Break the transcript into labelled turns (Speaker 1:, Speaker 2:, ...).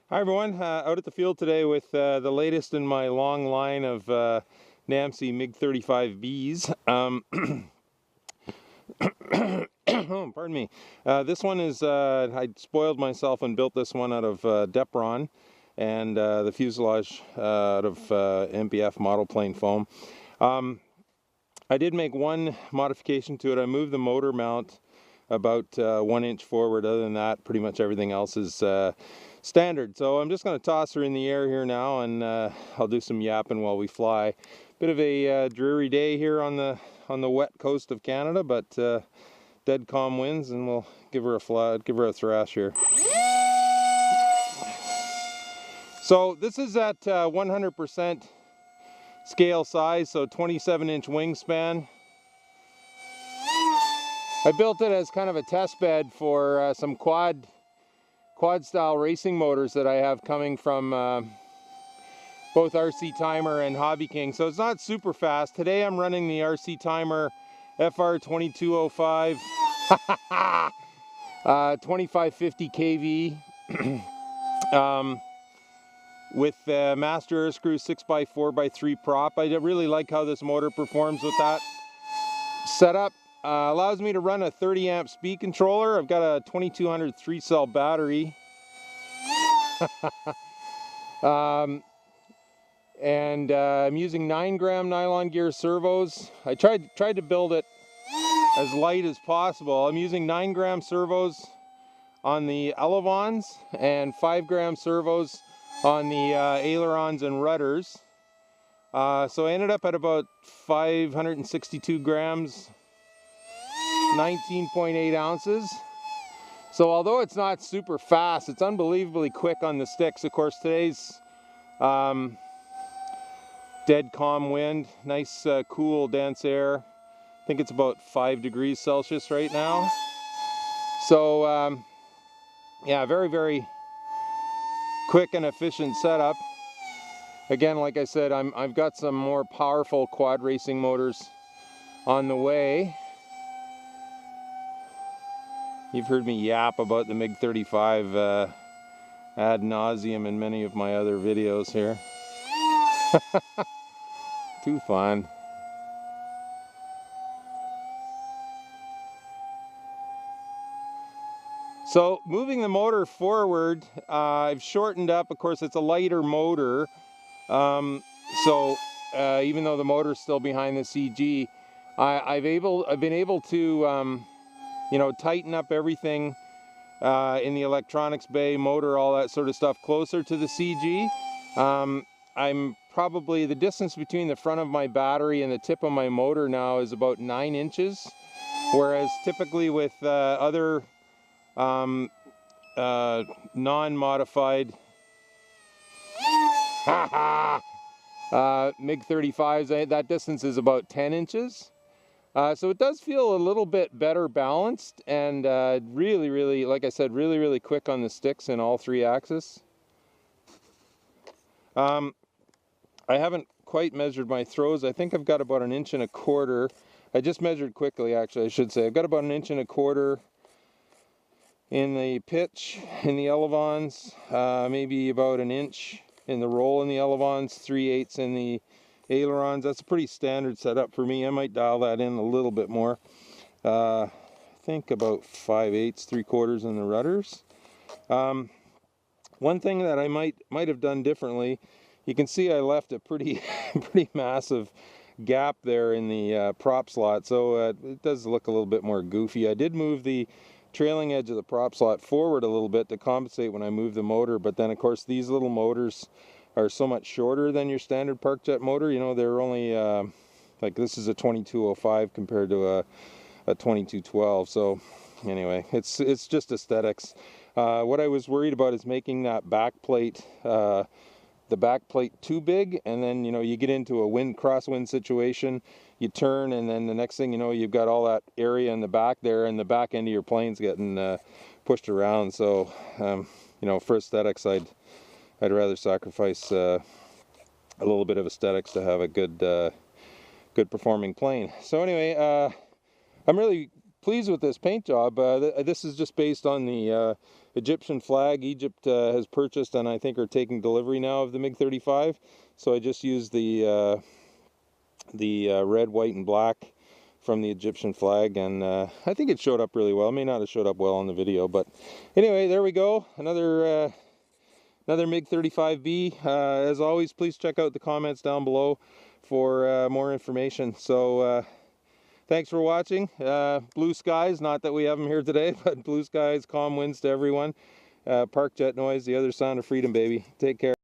Speaker 1: Hi everyone, out at the field today with the latest in my long line of NAMC Mig-35Bs. Oh, pardon me. This one is, I spoiled myself and built this one out of Depron and the fuselage out of MPF model plane foam. I did make one modification to it. I moved the motor mount about 1 inch forward. Other than that, pretty much everything else is standard. So I'm just going to toss her in the air here now, and I'll do some yapping while we fly. Bit of a dreary day here on the wet coast of Canada, but dead calm winds, and we'll give her a thrash here. So this is at 100% scale size, so 27-inch wingspan. I built it as kind of a test bed for some quad style racing motors that I have coming from both RC Timer and Hobby King. So it's not super fast. Today I'm running the RC Timer FR2205 2550 kV with master air screw 6x4x3 prop. I really like how this motor performs with that setup. Allows me to run a 30 amp speed controller. I've got a 2200 3-cell battery. And I'm using 9-gram nylon gear servos. I tried to build it as light as possible. I'm using 9-gram servos on the elevons and 5-gram servos on the ailerons and rudders. So I ended up at about 562 grams, 19.8 ounces. So although it's not super fast, it's unbelievably quick on the sticks. Of course, today's dead calm wind, nice cool dense air. I think it's about 5 degrees Celsius right now. So yeah, very quick and efficient setup. Again, like I said, I've got some more powerful quad racing motors on the way. You've heard me yap about the Mig-35 ad nauseum in many of my other videos here. Too fun. So moving the motor forward, I've shortened up. Of course, it's a lighter motor. So even though the motor's still behind the CG, I've been able to you know, tighten up everything in the electronics bay, motor, all that sort of stuff closer to the CG. I'm probably, the distance between the front of my battery and the tip of my motor now is about 9 inches, whereas typically with other non-modified Mig-35s, that distance is about 10 inches. So it does feel a little bit better balanced, and really, like I said, really quick on the sticks in all 3 axes. I haven't quite measured my throws. I think I've got about 1.25 inches. I just measured quickly, actually, I should say. I've got about 1.25 inches in the pitch in the elevons, maybe about 1 inch in the roll in the elevons, 3/8 in the ailerons. That's a pretty standard setup for me. I might dial that in a little bit more. I think about 5/8, 3/4 in the rudders. One thing that I might have done differently, you can see I left a pretty massive gap there in the prop slot, so it does look a little bit more goofy. I did move the trailing edge of the prop slot forward a little bit to compensate when I moved the motor, but then of course these little motors are so much shorter than your standard park jet motor. You know, they're only like, this is a 2205 compared to a 2212. So anyway, it's just aesthetics. What I was worried about is making that back plate, the back plate too big, and then, you know, you get into a crosswind situation, you turn, and then the next thing you know, you've got all that area in the back there, and the back end of your plane's getting pushed around. So you know, for aesthetics, I'd rather sacrifice a little bit of aesthetics to have a good performing plane. So anyway, I'm really pleased with this paint job. This is just based on the Egyptian flag. Egypt has purchased and I think are taking delivery now of the MiG-35. So I just used the red, white, and black from the Egyptian flag, and I think it showed up really well. It may not have showed up well on the video, but anyway, there we go. Another MiG-35B. As always, please check out the comments down below for more information. So thanks for watching. Blue skies, not that we have them here today, but blue skies, calm winds to everyone. Park jet noise, the other sound of freedom, baby. Take care.